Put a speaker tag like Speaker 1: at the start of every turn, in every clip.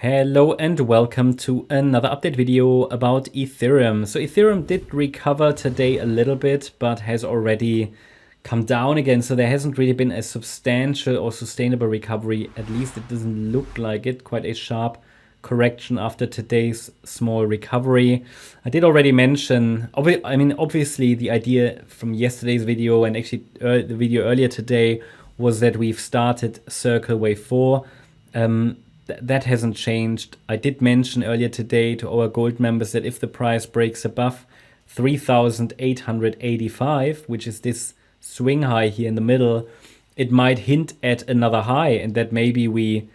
Speaker 1: Hello and welcome to another update video about Ethereum. So Ethereum did recover today a little bit, but has already come down again. So there hasn't really been a substantial or sustainable recovery. At least it doesn't look like it. Quite a sharp correction after today's small recovery. I did already mention, obviously the idea from yesterday's video and actually the video earlier today was that we've started Circle Wave 4. That hasn't changed. I did mention earlier today to our gold members that if the price breaks above 3,885, which is this swing high here in the middle, it might hint at another high, and that maybe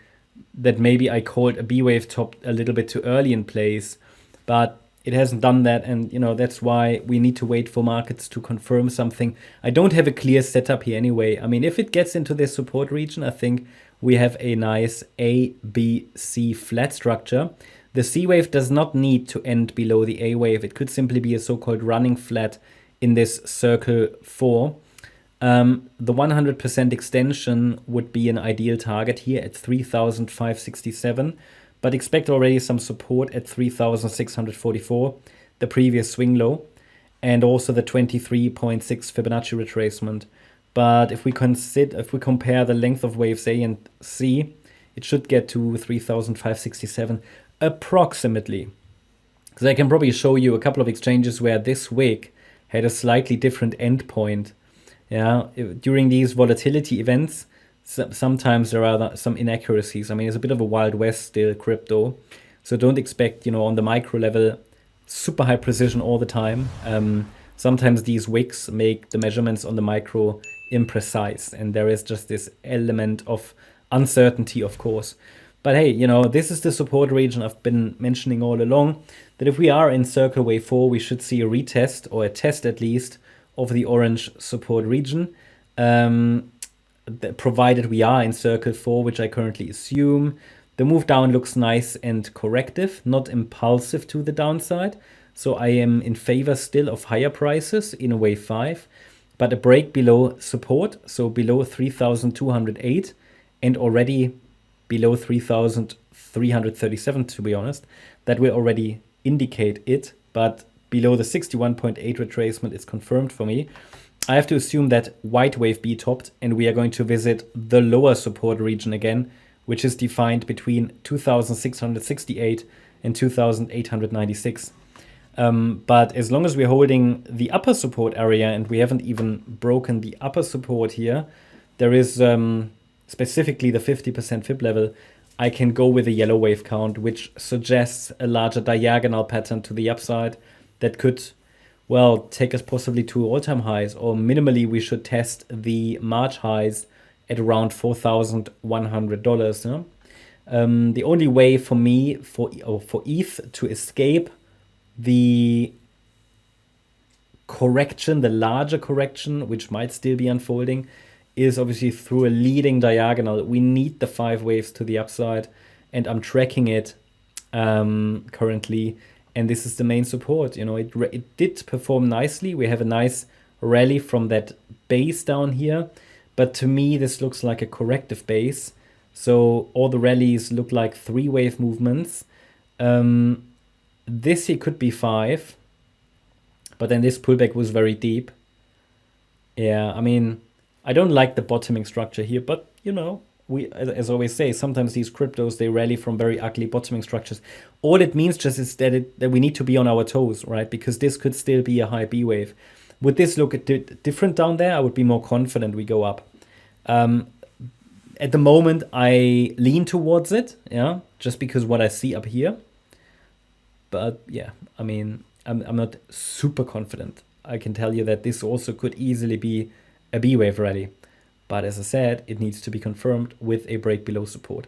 Speaker 1: I called a B wave top a little bit too early in place, but it hasn't done that, and that's why we need to wait for markets to confirm something. I don't have a clear setup here anyway. I mean, if it gets into this support region, I think we have a nice A, B, C flat structure. The C wave does not need to end below the A wave. It could simply be a so-called running flat in this circle 4. The 100% extension would be an ideal target here at 3,567, but expect already some support at 3,644, the previous swing low, and also the 23.6 Fibonacci retracement. But if we compare the length of waves A and C, it should get to 3,567 approximately. Because I can probably show you a couple of exchanges where this wick had a slightly different endpoint. Yeah, during these volatility events, sometimes there are some inaccuracies. I mean, it's a bit of a wild west still, crypto. So don't expect, on the micro level, super high precision all the time. Sometimes these wicks make the measurements on the micro imprecise, and there is just this element of uncertainty, of course. But hey, this is the support region I've been mentioning all along, that if we are in Circle Wave 4, we should see a retest, or a test at least, of the orange support region, provided we are in Circle 4, which I currently assume. The move down looks nice and corrective, not impulsive to the downside. So I am in favor still of higher prices in a wave 5, but a break below support, so below 3,208 and already below 3,337 to be honest, that will already indicate it, but below the 61.8 retracement is confirmed for me. I have to assume that white wave B topped and we are going to visit the lower support region again, which is defined between 2,668 and 2,896. But as long as we're holding the upper support area and we haven't even broken the upper support here, there is specifically the 50% fib level, I can go with a yellow wave count, which suggests a larger diagonal pattern to the upside that could, well, take us possibly to all-time highs, or minimally we should test the March highs at around $4,100. The only way for me for ETH to escape the correction, the larger correction, which might still be unfolding, is obviously through a leading diagonal. We need the 5 waves to the upside, and I'm tracking it currently, and this is the main support. It did perform nicely. We have a nice rally from that base down here, but to me this looks like a corrective base. So all the rallies look like 3 wave movements. This here could be 5, but then this pullback was very deep. Yeah, I mean, I don't like the bottoming structure here, but we, as I always say, sometimes these cryptos, they rally from very ugly bottoming structures. All it means just is that we need to be on our toes, right? Because this could still be a high B wave. Would this look different down there? I would be more confident we go up. At the moment, I lean towards it, yeah, just because what I see up here. But yeah, I mean, I'm not super confident. I can tell you that this also could easily be a B wave rally. But as I said, it needs to be confirmed with a break below support.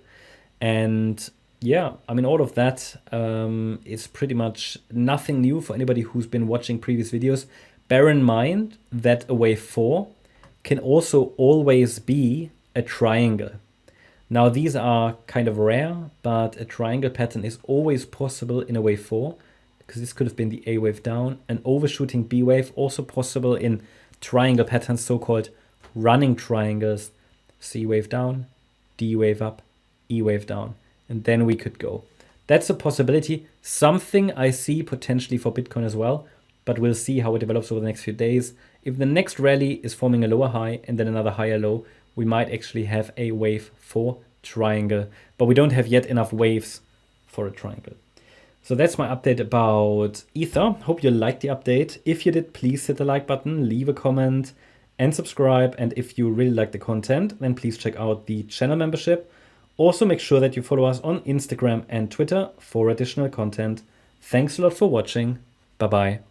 Speaker 1: And yeah, I mean, all of that is pretty much nothing new for anybody who's been watching previous videos. Bear in mind that a wave 4 can also always be a triangle. Now, these are kind of rare, but a triangle pattern is always possible in a wave 4, because this could have been the A wave down. An overshooting B wave also possible in triangle patterns, so-called running triangles. C wave down, D wave up, E wave down. and then we could go. That's a possibility. Something I see potentially for Bitcoin as well, but we'll see how it develops over the next few days. If the next rally is forming a lower high and then another higher low, we might actually have a wave for triangle, but we don't have yet enough waves for a triangle. So that's my update about Ether. Hope you liked the update. If you did, please hit the like button, leave a comment and subscribe. And if you really like the content, then please check out the channel membership. Also make sure that you follow us on Instagram and Twitter for additional content. Thanks a lot for watching. Bye-bye.